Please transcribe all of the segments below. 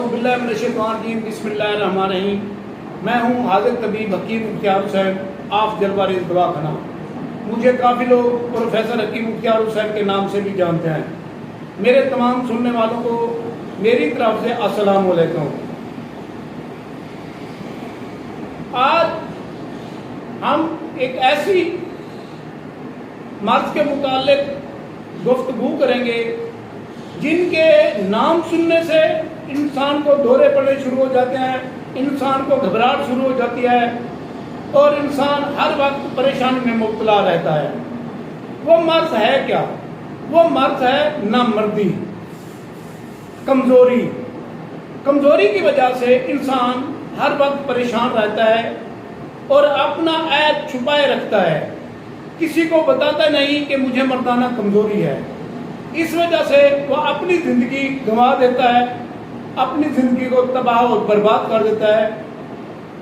बिस्मिल्लाहिर्रहमानिर्रहीम। मैं हूँ हाजिर तबीब हकीम मुख्तियार हुसैन आफ जलवारेज दवाखाना। मुझे काफ़ी लोग प्रोफेसर हकीम मुख्तियार हुसैन के नाम से भी जानते हैं। मेरे तमाम सुनने वालों को मेरी तरफ से अस्सलाम वालेकुम। आज हम एक ऐसी मर्द के मुतालिक गुफ्तगू करेंगे जिनके नाम सुनने से इंसान को दौरे पड़ने शुरू हो जाते हैं, इंसान को घबराहट शुरू हो जाती है और इंसान हर वक्त परेशानी में मुब्तला रहता है। वो मर्ज है क्या? वो मर्ज है नामर्दी, कमजोरी। कमजोरी की वजह से इंसान हर वक्त परेशान रहता है और अपना ऐब छुपाए रखता है, किसी को बताता नहीं कि मुझे मर्दाना कमजोरी है। इस वजह से वह अपनी ज़िंदगी गंवा देता है, अपनी ज़िंदगी को तबाह और बर्बाद कर देता है।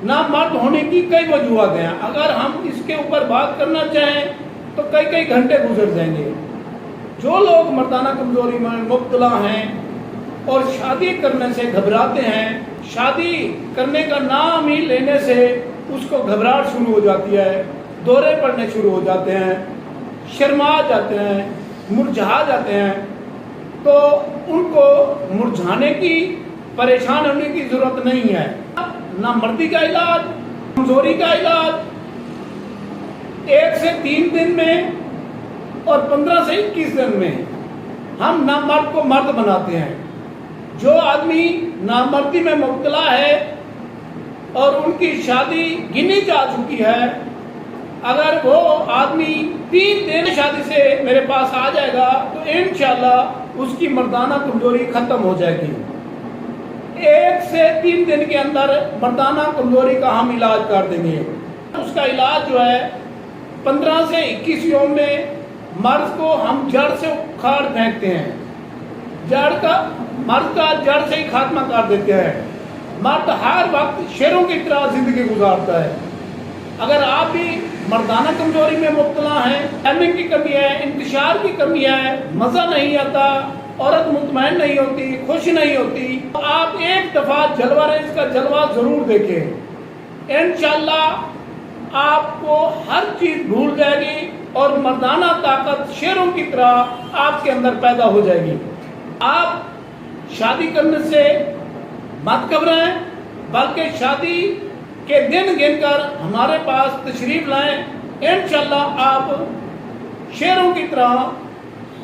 नामर्द होने की कई वजूहत हैं। अगर हम इसके ऊपर बात करना चाहें तो कई कई घंटे गुजर जाएंगे। जो लोग मर्दाना कमजोरी में मुब्तला हैं और शादी करने से घबराते हैं, शादी करने का नाम ही लेने से उसको घबराहट शुरू हो जाती है, दौरे पड़ने शुरू हो जाते हैं, शर्मा जाते हैं, मुरझा जाते हैं, तो उनको मुरझाने की, परेशान होने की जरूरत नहीं है। नामर्दी का इलाज, कमजोरी का इलाज 1 से 3 दिन में और 15 से 21 दिन में हम नामर्द को मर्द बनाते हैं। जो आदमी नामर्दी में मुब्तला है और उनकी शादी गिनी जा चुकी है, अगर वो आदमी 3 दिन शादी से मेरे पास आ जाएगा तो इंशाल्लाह उसकी मर्दाना कमजोरी खत्म हो जाएगी। 1 से 3 दिन के अंदर मर्दाना कमजोरी का हम इलाज कर देंगे। उसका इलाज जो है 15 से 21 यौम में मर्द को हम जड़ से उखाड़ फेंकते हैं। मर्द का जड़ से ही खात्मा कर देते हैं। मर्द हर वक्त शेरों की तरह जिंदगी गुजारता है। अगर आप भी मर्दाना कमजोरी में मुब्तला हैं, टाइमिंग की कमी है, इंतशार की कमी है, मज़ा नहीं आता, औरत मुतमईन नहीं होती, खुश नहीं होती, तो आप एक दफ़ा जलवारेज का जलवा ज़रूर देखें। इंशाल्लाह आपको हर चीज़ भूल जाएगी और मर्दाना ताकत शेरों की तरह आपके अंदर पैदा हो जाएगी। आप शादी करने से मत घबराएं, बल्कि शादी के दिन गिनकर हमारे पास तशरीफ लाएं। इंशाल्लाह आप शेरों की तरह,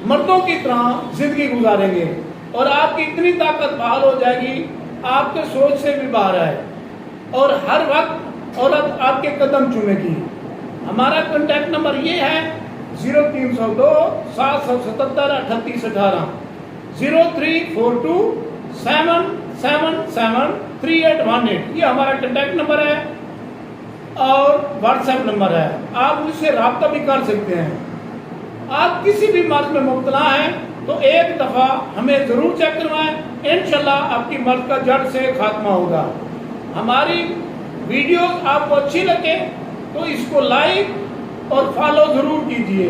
मर्दों की तरह जिंदगी गुजारेंगे और आपकी इतनी ताकत बहाल हो जाएगी, आपके सोच से भी बाहर है और हर वक्त औरत आपके कदम चूमेगी। हमारा कॉन्टैक्ट नंबर ये है 0302 777 3818, 0342 777 3818। ये हमारा कॉन्टैक्ट नंबर है और व्हाट्सएप नंबर है। आप मुझसे रब्ता भी कर सकते हैं। आप किसी भी मर्ज में मुब्तला हैं तो एक दफ़ा हमें ज़रूर चेक करवाएं। इंशाल्लाह आपकी मर्ज का जड़ से खात्मा होगा। हमारी वीडियो आपको अच्छी लगे तो इसको लाइक और फॉलो ज़रूर कीजिए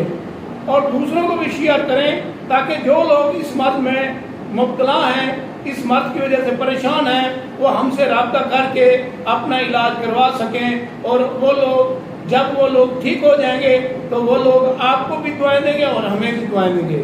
और दूसरों को भी शेयर करें, ताकि जो लोग इस मर्ज में मुब्तला हैं, इस मर्ज की वजह से परेशान हैं, वो हमसे रब्ता करके अपना इलाज करवा सकें। और वो लोग, जब वो लोग ठीक हो जाएंगे तो वो लोग आपको भी दुआएं देंगे और हमें भी दुआएं देंगे।